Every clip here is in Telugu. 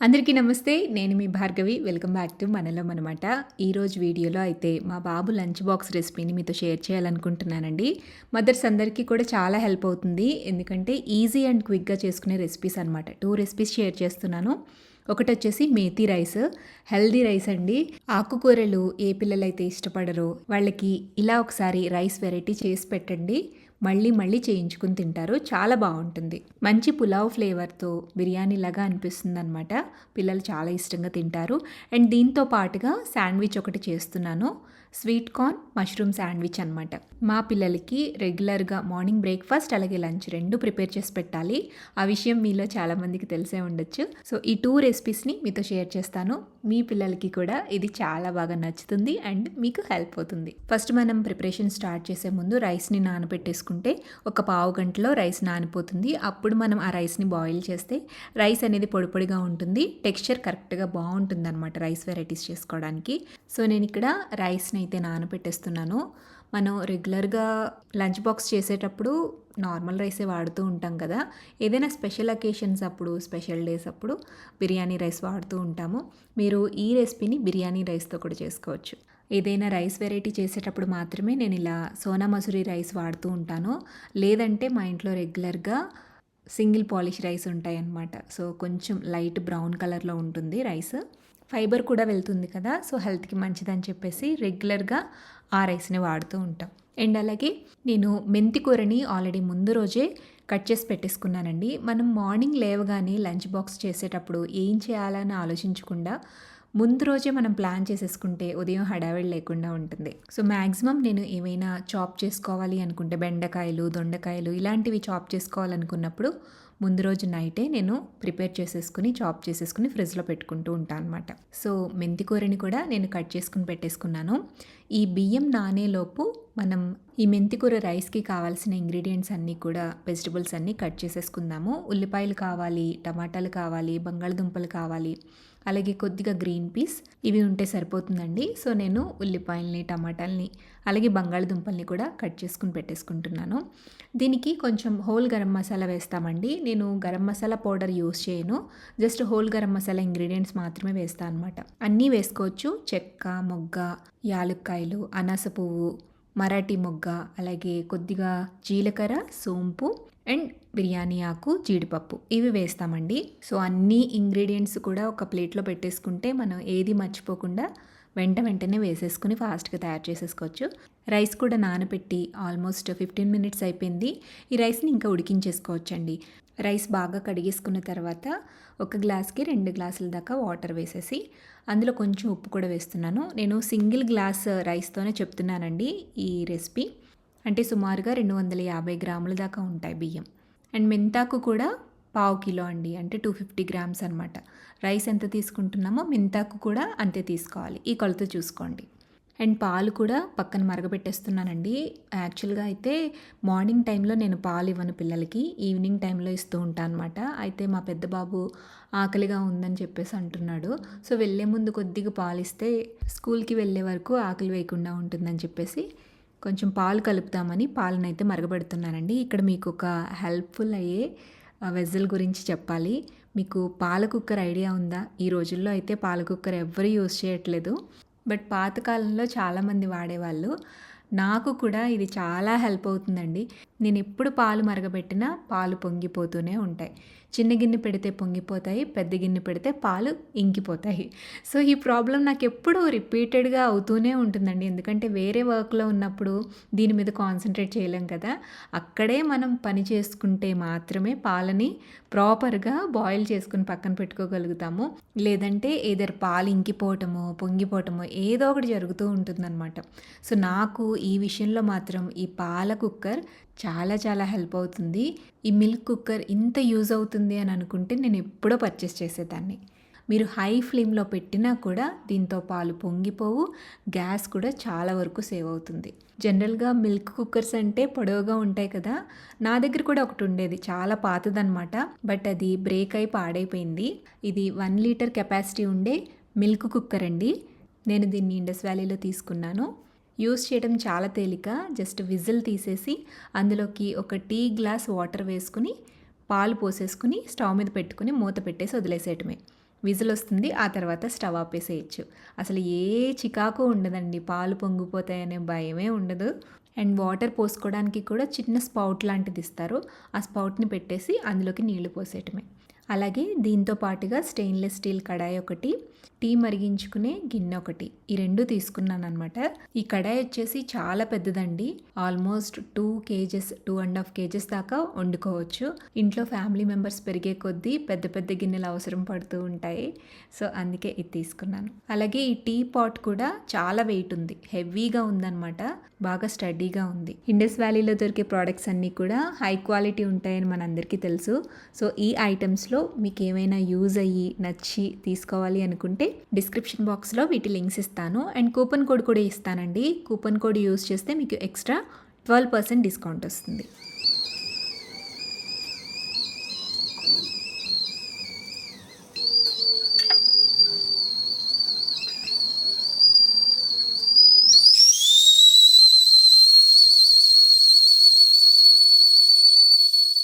అందరికీ నమస్తే. నేను మీ భార్గవి. వెల్కమ్ బ్యాక్ టు మనలో మనమాట. ఈరోజు వీడియోలో అయితే మా బాబు లంచ్ బాక్స్ రెసిపీని మీతో షేర్ చేయాలనుకుంటున్నానండి. మదర్స్ అందరికీ కూడా చాలా హెల్ప్ అవుతుంది. ఎందుకంటే ఈజీ అండ్ క్విక్గా చేసుకునే రెసిపీస్ అనమాట. 2 రెసిపీస్ షేర్ చేస్తున్నాను. ఒకటొచ్చేసి మేథీ రైస్, హెల్దీ రైస్ అండి. ఆకుకూరలు ఏ పిల్లలైతే ఇష్టపడరో వాళ్ళకి ఇలా ఒకసారి రైస్ వెరైటీ చేసి పెట్టండి. మళ్ళీ మళ్ళీ చేయించుకుని తింటారు. చాలా బాగుంటుంది. మంచి పులావ్ ఫ్లేవర్తో బిర్యానీ లాగా అనిపిస్తుంది అనమాట. పిల్లలు చాలా ఇష్టంగా తింటారు. అండ్ దీంతో పాటుగా శాండ్విచ్ ఒకటి చేస్తున్నాను. స్వీట్ కార్న్ మష్రూమ్ శాండ్విచ్ అనమాట. మా పిల్లలకి రెగ్యులర్గా మార్నింగ్ బ్రేక్ఫాస్ట్ అలాగే లంచ్ 2 ప్రిపేర్ చేసి పెట్టాలి. ఆ విషయం మీలో చాలామందికి తెలిసే ఉండొచ్చు. సో ఈ 2 రెసిపీస్ని మీతో షేర్ చేస్తాను. మీ పిల్లలకి కూడా ఇది చాలా బాగా నచ్చుతుంది అండ్ మీకు హెల్ప్ అవుతుంది. ఫస్ట్ మనం ప్రిపరేషన్ స్టార్ట్ చేసే ముందు రైస్ని నానబెట్టేసుకుంటే ఒక పావు గంటలో రైస్ నానిపోతుంది. అప్పుడు మనం ఆ రైస్ని బాయిల్ చేస్తే రైస్ అనేది పొడి పొడిగా ఉంటుంది. టెక్స్చర్ కరెక్ట్గా బాగుంటుంది అనమాట రైస్ వెరైటీస్ చేసుకోవడానికి. సో నేను ఇక్కడ రైస్ని అయితే నానబెట్టేస్తున్నాను. మనం రెగ్యులర్గా లంచ్ బాక్స్ చేసేటప్పుడు నార్మల్ రైసే వాడుతూ ఉంటాం కదా. ఏదైనా స్పెషల్ అకేషన్స్ అప్పుడు, స్పెషల్ డేస్ అప్పుడు బిర్యానీ రైస్ వాడుతూ ఉంటాము. మీరు ఈ రెసిపీని బిర్యానీ రైస్తో కూడా చేసుకోవచ్చు. ఏదైనా రైస్ వెరైటీ చేసేటప్పుడు మాత్రమే నేను ఇలా సోనా మసూరి రైస్ వాడుతూ ఉంటాను. లేదంటే మా ఇంట్లో రెగ్యులర్గా సింగిల్ పాలిష్ రైస్ ఉంటాయి అన్నమాట. సో కొంచెం లైట్ బ్రౌన్ కలర్లో ఉంటుంది రైస్. ఫైబర్ కూడా వెళ్తుంది కదా, సో హెల్త్కి మంచిదని చెప్పేసి రెగ్యులర్గా ఆ రైస్ని వాడుతూ ఉంటాం. అండ్ అలాగే నేను మెంతి కూరని ఆల్రెడీ ముందు రోజే కట్ చేసి పెట్టేసుకున్నానండి. మనం మార్నింగ్ లేవగానే లంచ్ బాక్స్ చేసేటప్పుడు ఏం చేయాలని ఆలోచించకుండా ముందు రోజే మనం ప్లాన్ చేసేసుకుంటే ఉదయం హడావిడి లేకుండా ఉంటుంది. సో మ్యాక్సిమం నేను ఏమైనా చాప్ చేసుకోవాలి అనుకుంటే బెండకాయలు, దొండకాయలు ఇలాంటివి చాప్ చేసుకోవాలనుకున్నప్పుడు ముందు రోజు నైటే నేను ప్రిపేర్ చేసేసుకుని చాప్ చేసేసుకుని ఫ్రిడ్జ్లో పెట్టుకుంటూ ఉంటాను అనమాట. సో మెంతి కూరని కూడా నేను కట్ చేసుకుని పెట్టేసుకున్నాను. ఈ బియ్యం నానేలోపు మనం ఈ మెంతి కూర రైస్కి కావాల్సిన ఇంగ్రీడియంట్స్ అన్నీ కూడా వెజిటబుల్స్ అన్నీ కట్ చేసేసుకుందాము. ఉల్లిపాయలు కావాలి, టమాటాలు కావాలి, బంగాళదుంపలు కావాలి, అలాగే కొద్దిగా గ్రీన్ పీస్ ఇవి ఉంటే సరిపోతుందండి. సో నేను ఉల్లిపాయల్ని, టమాటాలని అలాగే బంగాళదుంపల్ని కూడా కట్ చేసుకుని పెట్టేసుకుంటున్నాను. దీనికి కొంచెం హోల్ గరం మసాలా వేస్తామండి. నేను గరం మసాలా పౌడర్ యూస్ చేయను. Just whole garam masala ingredients మాత్రమే వేస్తాను అనమాట. అన్నీ వేసుకోవచ్చు. చెక్క, మొగ్గ, యాలుక్కాయలు, అనాస పువ్వు, మరాఠీ మొగ్గ, అలాగే కొద్దిగా జీలకర్ర, సోంపు అండ్ బిర్యానీ ఆకు, జీడిపప్పు ఇవి వేస్తామండి. సో అన్ని ఇంగ్రీడియంట్స్ కూడా ఒక ప్లేట్లో పెట్టేసుకుంటే మనం ఏది మర్చిపోకుండా వెంటనే వేసేసుకుని ఫాస్ట్గా తయారు చేసేసుకోవచ్చు. రైస్ కూడా నానబెట్టి ఆల్మోస్ట్ 15 మినిట్స్ అయిపోయింది. ఈ రైస్ని ఇంకా ఉడికించేసుకోవచ్చండి. రైస్ బాగా కడిగేసుకున్న తర్వాత ఒక గ్లాస్కి 2 గ్లాసుల దాకా వాటర్ వేసేసి అందులో కొంచెం ఉప్పు కూడా వేస్తున్నాను. నేను సింగిల్ గ్లాస్ రైస్తోనే చెప్తున్నానండి ఈ రెసిపీ. అంటే సుమారుగా 250 గ్రాముల దాకా ఉంటాయి బియ్యం. అండ్ మెంతాకు కూడా పావు కిలో అండి, అంటే 250 గ్రామ్స్ అనమాట. రైస్ ఎంత తీసుకుంటున్నామో మెంతాకు కూడా అంతే తీసుకోవాలి. ఈ కొలత చూసుకోండి. అండ్ పాలు కూడా పక్కన మరగబెట్టేస్తున్నానండి. యాక్చువల్గా అయితే మార్నింగ్ టైంలో నేను పాలు ఇవ్వను పిల్లలకి, ఈవినింగ్ టైంలో ఇస్తూ ఉంటాను అనమాట. అయితే మా పెద్ద బాబు ఆకలిగా ఉందని చెప్పేసి అంటున్నాడు. సో వెళ్ళే ముందు కొద్దిగా పాలు ఇస్తే స్కూల్కి వెళ్ళే వరకు ఆకలి వేయకుండా ఉంటుందని చెప్పేసి కొంచెం పాలు కలుపుతామని పాలనైతే మరగబెడుతున్నానండి. ఇక్కడ మీకు ఒక హెల్ప్ఫుల్ అయ్యే వెజల్ గురించి చెప్పాలి. మీకు పాల కుక్కర్ ఐడియా ఉందా? ఈ రోజుల్లో అయితే పాల కుక్కర్ ఎవ్వరూ యూజ్ చేయట్లేదు, బట్ పాతకాలంలో చాలామంది వాడేవాళ్ళు. నాకు కూడా ఇది చాలా హెల్ప్ అవుతుందండి. నేను ఎప్పుడు పాలు మరగబెట్టినా పాలు పొంగిపోతూనే ఉంటాయి. చిన్న గిన్నె పెడితే పొంగిపోతాయి, పెద్ద గిన్నె పెడితే పాలు ఇంకిపోతాయి. సో ఈ ప్రాబ్లం నాకు ఎప్పుడూ రిపీటెడ్గా అవుతూనే ఉంటుందండి. ఎందుకంటే వేరే వర్క్లో ఉన్నప్పుడు దీని మీద కాన్సన్ట్రేట్ చేయలేం కదా. అక్కడే మనం పని చేసుకుంటే మాత్రమే పాలని ప్రాపర్గా బాయిల్ చేసుకుని పక్కన పెట్టుకోగలుగుతాము. లేదంటే ఏదైనా పాలు ఇంకిపోవటమో పొంగిపోవటమో ఏదో ఒకటి జరుగుతూ ఉంటుందన్నమాట. సో నాకు ఈ విషయంలో మాత్రం ఈ పాల కుక్కర్ చాలా హెల్ప్ అవుతుంది. ఈ మిల్క్ కుక్కర్ ఇంత యూజ్ అవుతుంది అని అనుకుంటే నేను ఎప్పుడో పర్చేస్ చేసేదాన్ని. మీరు హై ఫ్లేమ్లో పెట్టినా కూడా దీంతో పాలు పొంగిపోవు, గ్యాస్ కూడా చాలా వరకు సేవ్ అవుతుంది. జనరల్గా మిల్క్ కుక్కర్స్ అంటే పొడవుగా ఉంటాయి కదా. నా దగ్గర కూడా ఒకటి ఉండేది, చాలా పాతదనమాట, బట్ అది బ్రేక్ అయి పాడైపోయింది. ఇది 1 లీటర్ కెపాసిటీ ఉండే మిల్క్ కుక్కర్ అండి. నేను దీన్ని ఇండస్ వ్యాలీలో తీసుకున్నాను. యూస్ చేయడం చాలా తేలిక. జస్ట్ విజిల్ తీసేసి అందులోకి ఒక టీ గ్లాస్ వాటర్ వేసుకుని పాలు పోసేసుకుని స్టవ్ మీద పెట్టుకుని మూత పెట్టేసి వదిలేసేయటమే. విజిల్ వస్తుంది, ఆ తర్వాత స్టవ్ ఆపేసేయచ్చు. అసలు ఏ చికాకు ఉండదండి, పాలు పొంగిపోతాయనే భయమే ఉండదు. అండ్ వాటర్ పోసుకోవడానికి కూడా చిన్న స్పౌట్ లాంటిది ఇస్తారు, ఆ స్పౌట్ని పెట్టేసి అందులోకి నీళ్లు పోసేయటమే. అలాగే దీంతో పాటుగా స్టెయిన్లెస్ స్టీల్ కడాయి ఒకటి, టీ మరిగించుకునే గిన్నె ఒకటి, ఈ రెండు తీసుకున్నాను అనమాట. ఈ కడాయి వచ్చేసి చాలా పెద్దదండి, ఆల్మోస్ట్ 2 కేజెస్ 2.5 కేజెస్ దాకా వండుకోవచ్చు. ఇంట్లో ఫ్యామిలీ మెంబర్స్ పెరిగే కొద్దీ పెద్ద పెద్ద గిన్నెలు అవసరం పడుతూ ఉంటాయి, సో అందుకే ఇది తీసుకున్నాను. అలాగే ఈ టీ పాట్ కూడా చాలా వెయిట్ ఉంది, హెవీగా ఉందన్నమాట, బాగా స్టడీగా ఉంది. ఇండస్ వ్యాలీలో దొరికే ప్రోడక్ట్స్ అన్నీ కూడా హై క్వాలిటీ ఉంటాయని మనందరికీ తెలుసు. సో ఈ ఐటమ్స్లో మీకు ఏమైనా యూజ్ అయ్యి నచ్చి తీసుకోవాలి అనుకుంటే డిస్క్రిప్షన్ బాక్స్లో వీటి లింక్స్ ఇస్తాను, అండ్ కూపన్ కోడ్ కూడా ఇస్తానండి. కూపన్ కోడ్ యూజ్ చేస్తే మీకు ఎక్స్ట్రా 12% డిస్కౌంట్ వస్తుంది.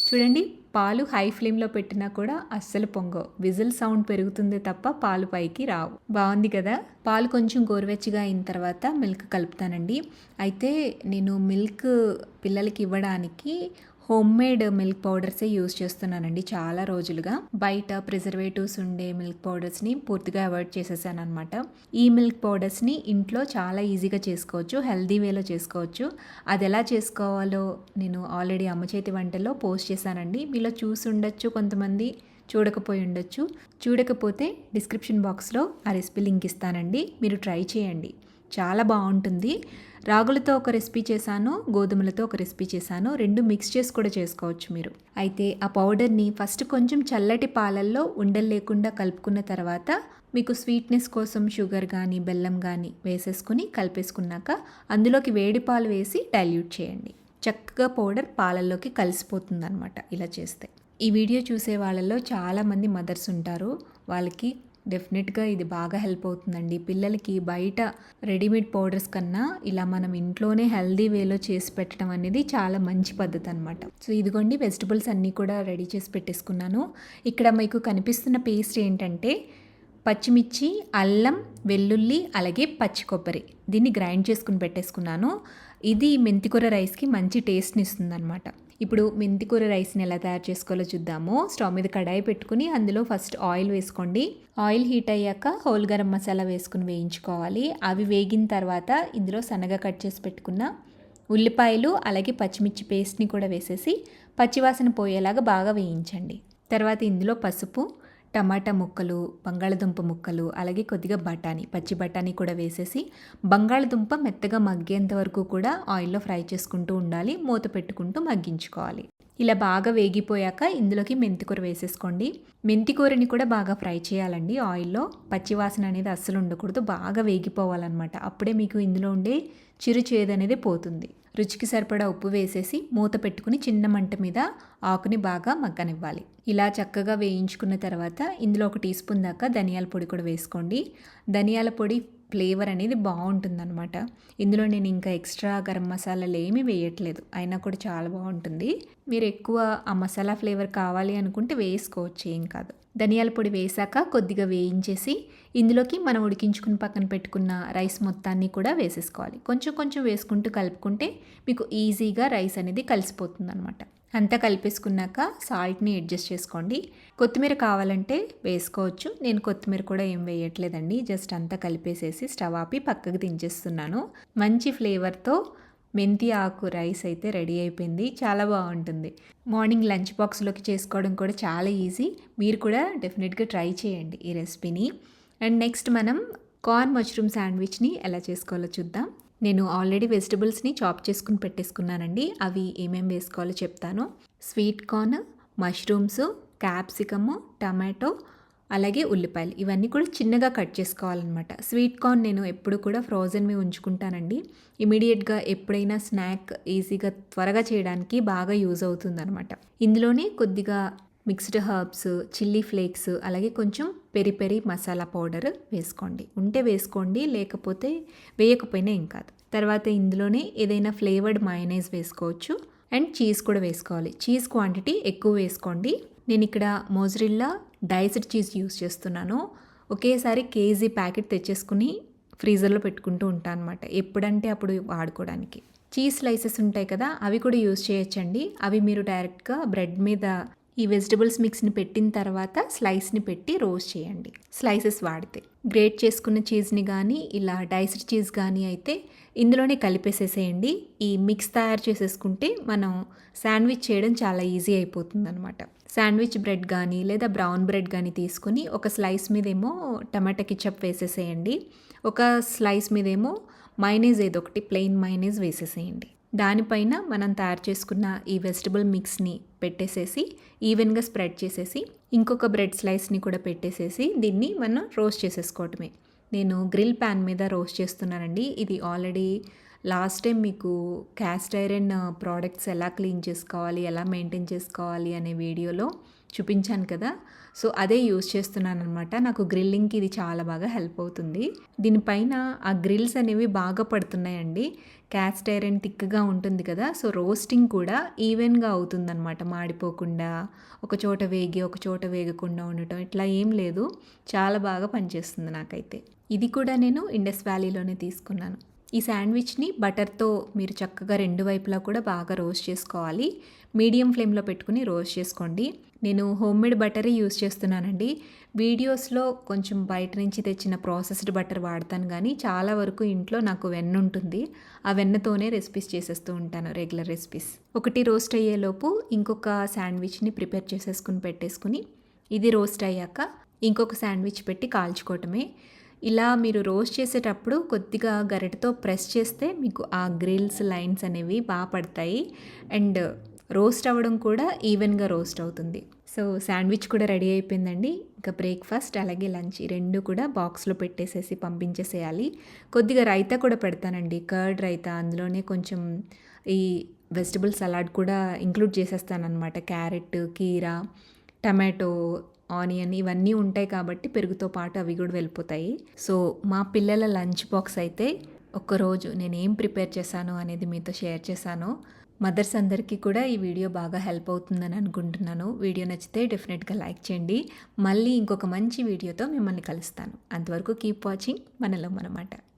చూడండి, పాలు హై ఫ్లేమ్లో పెట్టినా కూడా అస్సలు పొంగవు, విజిల్ సౌండ్ పెరుగుతుంది తప్ప పాలు పైకి రావు. బాగుంది కదా. పాలు కొంచెం గోరువెచ్చగా అయిన తర్వాత మిల్క్ కలుపుతానండి. అయితే నేను మిల్క్ పిల్లలకి ఇవ్వడానికి హోమ్ మేడ్ మిల్క్ పౌడర్సే యూజ్ చేస్తున్నానండి చాలా రోజులుగా. బయట ప్రిజర్వేటివ్స్ ఉండే మిల్క్ పౌడర్స్ని పూర్తిగా అవాయిడ్ చేసేసాను అనమాట. ఈ మిల్క్ పౌడర్స్ని ఇంట్లో చాలా ఈజీగా చేసుకోవచ్చు, హెల్దీ వేలో చేసుకోవచ్చు. అది ఎలా చేసుకోవాలో నేను ఆల్రెడీ అమ్మ చేతి వంటల్లో పోస్ట్ చేశానండి, మీలో చూసి ఉండొచ్చు, కొంతమంది చూడకపోయి ఉండొచ్చు. చూడకపోతే డిస్క్రిప్షన్ బాక్స్లో ఆ రెసిపీ లింక్ ఇస్తానండి, మీరు ట్రై చేయండి, చాలా బాగుంటుంది. రాగులతో ఒక రెసిపీ చేశాను, గోధుమలతో ఒక రెసిపీ చేశాను, రెండు మిక్స్ చేసి కూడా చేసుకోవచ్చు మీరు. అయితే ఆ పౌడర్ని ఫస్ట్ కొంచెం చల్లటి పాలల్లో ఉండలు లేకుండా కలుపుకున్న తర్వాత మీకు స్వీట్నెస్ కోసం షుగర్ కానీ బెల్లం కానీ వేసేసుకుని కలిపేసుకున్నాక అందులోకి వేడి పాలు వేసి డైల్యూట్ చేయండి. చక్కగా పౌడర్ పాలల్లోకి కలిసిపోతుంది అనమాట ఇలా చేస్తే. ఈ వీడియో చూసే వాళ్ళల్లో చాలామంది మదర్స్ ఉంటారు, వాళ్ళకి డెఫినెట్గా ఇది బాగా హెల్ప్ అవుతుందండి. పిల్లలకి బయట రెడీమేడ్ పౌడర్స్ కన్నా ఇలా మనం ఇంట్లోనే హెల్దీ వేలో చేసి పెట్టడం అనేది చాలా మంచి పద్ధతి అనమాట. సో ఇదిగోండి, వెజిటబుల్స్ అన్నీ కూడా రెడీ చేసి పెట్టేసుకున్నాను. ఇక్కడ మీకు కనిపిస్తున్న పేస్ట్ ఏంటంటే పచ్చిమిర్చి, అల్లం, వెల్లుల్లి, అలాగే పచ్చి కొబ్బరి, దీన్ని గ్రైండ్ చేసుకుని పెట్టేసుకున్నాను. ఇది మెంతికూర రైస్కి మంచి టేస్ట్ని ఇస్తుంది అనమాట. ఇప్పుడు మెంతికూర రైస్ని ఎలా తయారు చేసుకోవాలో చూద్దాము. స్టవ్ మీద కడాయి పెట్టుకుని అందులో ఫస్ట్ ఆయిల్ వేసుకోండి. ఆయిల్ హీట్ అయ్యాక హోల్ గరం మసాలా వేసుకుని వేయించుకోవాలి. అవి వేగిన తర్వాత ఇందులో సన్నగా కట్ చేసి పెట్టుకున్న ఉల్లిపాయలు అలాగే పచ్చిమిర్చి పేస్ట్ని కూడా వేసేసి పచ్చివాసన పోయేలాగా బాగా వేయించండి. తర్వాత ఇందులో పసుపు, టమాటా ముక్కలు, బంగాళదుంప ముక్కలు, అలాగే కొద్దిగా బఠానీ, పచ్చి బఠానీ కూడా వేసేసి బంగాళదుంప మెత్తగా మగ్గేంత వరకు కూడా ఆయిల్లో ఫ్రై చేసుకుంటూ ఉండాలి, మూత పెట్టుకుంటూ మగ్గించుకోవాలి. ఇలా బాగా వేగిపోయాక ఇందులోకి మెంతికూర వేసేసుకోండి. మెంతికూరని కూడా బాగా ఫ్రై చేయాలండి ఆయిల్లో, పచ్చివాసన అనేది అస్సలు ఉండకూడదు, బాగా వేగిపోవాలన్నమాట. అప్పుడే మీకు ఇందులో ఉండే చిరు చేదు అనేది పోతుంది. రుచికి సరిపడా ఉప్పు వేసేసి మూత పెట్టుకుని చిన్న మంట మీద ఆకుని బాగా మగ్గనివ్వాలి. ఇలా చక్కగా వేయించుకున్న తర్వాత ఇందులో 1 టీ స్పూన్ దాకా ధనియాల పొడి కూడా వేసుకోండి. ధనియాల పొడి ఫ్లేవర్ అనేది బాగుంటుందన్నమాట. ఇందులో నేను ఇంకా ఎక్స్ట్రా గరం మసాలాలు ఏమీ వేయట్లేదు, అయినా కూడా చాలా బాగుంటుంది. మీరు ఎక్కువ ఆ మసాలా ఫ్లేవర్ కావాలి అనుకుంటే వేసుకోవచ్చు, ఏం కాదు. ధనియాల పొడి వేసాక కొద్దిగా వేయించేసి ఇందులోకి మనం ఉడికించుకుని పక్కన పెట్టుకున్న రైస్ మొత్తాన్ని కూడా వేసేసుకోవాలి. కొంచెం కొంచెం వేసుకుంటూ కలుపుకుంటే మీకు ఈజీగా రైస్ అనేది కలిసిపోతుంది అనమాట. అంతా కలిపేసుకున్నాక సాల్ట్ని అడ్జస్ట్ చేసుకోండి. కొత్తిమీర కావాలంటే వేసుకోవచ్చు, నేను కొత్తిమీర కూడా ఏం వేయట్లేదండి, జస్ట్ అంతా కలిపేసేసి స్టవ్ ఆపి పక్కకు దించేస్తున్నాను. మంచి ఫ్లేవర్తో మెంతి ఆకు రైస్ అయితే రెడీ అయిపోయింది, చాలా బాగుంటుంది. మార్నింగ్ లంచ్ బాక్స్లోకి చేసుకోవడం కూడా చాలా ఈజీ, మీరు కూడా డెఫినెట్గా ట్రై చేయండి ఈ రెసిపీని. అండ్ నెక్స్ట్ మనం కార్న్ మష్రూమ్ శాండ్విచ్ని ఎలా చేసుకోవాలో చూద్దాం. నేను ఆల్రెడీ వెజిటబుల్స్ని చాప్ చేసుకుని పెట్టేసుకున్నానండి, అవి ఏమేమి వేసుకోవాలో చెప్తాను. Sweet corn, mushrooms, capsicum, tomato, అలాగే ఉల్లిపాయలు, ఇవన్నీ కూడా చిన్నగా కట్ చేసుకోవాలన్నమాట. స్వీట్ కార్న్ నేను ఎప్పుడు కూడా ఫ్రోజన్వి ఉంచుకుంటానండి, ఇమీడియట్గా ఎప్పుడైనా స్నాక్ ఈజీగా త్వరగా చేయడానికి బాగా యూజ్ అవుతుందన్నమాట. ఇందులోనే కొద్దిగా మిక్స్డ్ హర్బ్స్, చిల్లీ ఫ్లేక్స్, అలాగే కొంచెం పెరి పెరి మసాలా పౌడర్ వేసుకోండి. ఉంటే వేసుకోండి, లేకపోతే వేయకపోయినా ఏం కాదు. తర్వాత ఇందులోనే ఏదైనా ఫ్లేవర్డ్ మయోనైజ్ వేసుకోవచ్చు, అండ్ చీజ్ కూడా వేసుకోవాలి. చీజ్ క్వాంటిటీ ఎక్కువ వేసుకోండి. నేనిక్కడ మోజరెల్లా డైస్డ్ చీజ్ యూస్ చేస్తున్నాను. ఒకేసారి కేజీ ప్యాకెట్ తెచ్చేసుకుని ఫ్రీజర్‌లో పెట్టుకుంటూ ఉంటాను అనమాట. ఎప్పుడంటే అప్పుడు వాడుకోవడానికి. చీజ్ స్లైసెస్ ఉంటాయి కదా! అవి కూడా యూస్ చేయొచ్చండి. అవి మీరు డైరెక్ట్‌గా బ్రెడ్ మీద ఈ వెజిటబుల్స్ మిక్స్‌ని పెట్టిన తర్వాత స్లైస్‌ని పెట్టి రోస్ట్ చేయండి. స్లైసెస్ వాడితే. గ్రేట్ చేసుకున్న చీజ్‌ని గానీ, ఇలా డైస్డ్ చీజ్ గానీ అయితే ఇందులోనే కలిపేసేసేయండి. ఈ మిక్స్ తయారు చేసేసుకుంటే మనం శాండ్విచ్ చేయడం చాలా ఈజీ అయిపోతుందనమాట. శాండ్విచ్ బ్రెడ్ కానీ లేదా బ్రౌన్ బ్రెడ్ కానీ తీసుకొని ఒక స్లైస్ మీదేమో టమాటా కెచప్ వేసేసేయండి. ఒక స్లైస్ మీదేమో మైనీస్ ఏదో ఒకటి ప్లెయిన్ మైనీస్ వేసేసేయండి. దానిపైన మనం తయారు చేసుకున్న ఈ వెజిటబుల్ మిక్స్ని పెట్టేసేసి ఈవెన్గా స్ప్రెడ్ చేసేసి ఇంకొక బ్రెడ్ స్లైస్ని కూడా పెట్టేసేసి దీన్ని మనం రోస్ట్ చేసేసుకోవటమే. నేను గ్రిల్ ప్యాన్ మీద రోస్ట్ చేస్తున్నానండి. ఇది ఆల్రెడీ లాస్ట్ టైం మీకు క్యాస్ట్ ఐరన్ ప్రోడక్ట్స్ ఎలా క్లీన్ చేసుకోవాలి, ఎలా మెయింటైన్ చేసుకోవాలి అనే వీడియోలో చూపించాను కదా. సో అదే యూస్ చేస్తున్నాను అనమాట. నాకు గ్రిల్లింగ్కి ఇది చాలా బాగా హెల్ప్ అవుతుంది. దీనిపైన ఆ గ్రిల్స్ అనేవి బాగా పడుతున్నాయండి. క్యాస్ట్ ఐరన్ థిక్గా ఉంటుంది కదా, సో రోస్టింగ్ కూడా ఈవెన్గా అవుతుందన్నమాట. మాడిపోకుండా ఒక చోట వేగి ఒక చోట వేగకుండా ఉండటం ఇట్లా ఏం లేదు. చాలా బాగా పనిచేస్తుంది నాకైతే. ఇది కూడా నేను ఇండస్ వ్యాలీలోనే తీసుకున్నాను. ఈ శాండ్విచ్ని బటర్తో మీరు చక్కగా రెండు వైపులా కూడా బాగా రోస్ట్ చేసుకోవాలి. మీడియం ఫ్లేమ్లో పెట్టుకుని రోస్ట్ చేసుకోండి. నేను హోమ్మేడ్ బటరే యూస్ చేస్తున్నానండి. వీడియోస్లో కొంచెం బయట నుంచి తెచ్చిన ప్రాసెస్డ్ బటర్ వాడతాను, కానీ చాలా వరకు ఇంట్లో నాకు వెన్న ఉంటుంది. ఆ వెన్నతోనే రెసిపీస్ చేసేస్తూ ఉంటాను, రెగ్యులర్ రెసిపీస్. ఒకటి రోస్ట్ అయ్యేలోపు ఇంకొక శాండ్విచ్ని ప్రిపేర్ చేసేసుకుని పెట్టేసుకుని ఇది రోస్ట్ అయ్యాక ఇంకొక శాండ్విచ్ పెట్టి కాల్చుకోవటమే. ఇలా మీరు రోస్ట్ చేసేటప్పుడు కొద్దిగా గరిటెతో ప్రెస్ చేస్తే మీకు ఆ గ్రిల్స్ లైన్స్ అనేవి బాగా పడతాయి అండ్ రోస్ట్ అవ్వడం కూడా ఈవెన్గా రోస్ట్ అవుతుంది. సో శాండ్విచ్ కూడా రెడీ అయిపోయిందండి. ఇంకా బ్రేక్ఫాస్ట్ అలాగే లంచ్ రెండు కూడా బాక్స్లో పెట్టేసేసి పంపించేసేయాలి. కొద్దిగా రైతా కూడా పెడతానండి, కర్డ్ రైతా. అందులోనే కొంచెం ఈ వెజిటబుల్ సలాడ్ కూడా ఇంక్లూడ్ చేసేస్తానన్నమాట. క్యారెట్, కీరా, టమాటో, ఆనియన్ ఇవన్నీ ఉంటాయి కాబట్టి పెరుగుతో పాటు అవి కూడా వెళ్ళిపోతాయి. సో మా పిల్లల లంచ్ బాక్స్ అయితే ఒక్కరోజు నేను ఏం ప్రిపేర్ చేశాను అనేది మీతో షేర్ చేశాను. మదర్స్ అందరికీ కూడా ఈ వీడియో బాగా హెల్ప్ అవుతుందని అనుకుంటున్నాను. వీడియో నచ్చితే డెఫినెట్గా లైక్ చేయండి. మళ్ళీ ఇంకొక మంచి వీడియోతో మిమ్మల్ని కలుస్తాను. అంతవరకు కీప్ వాచింగ్ మనలో మనమాట.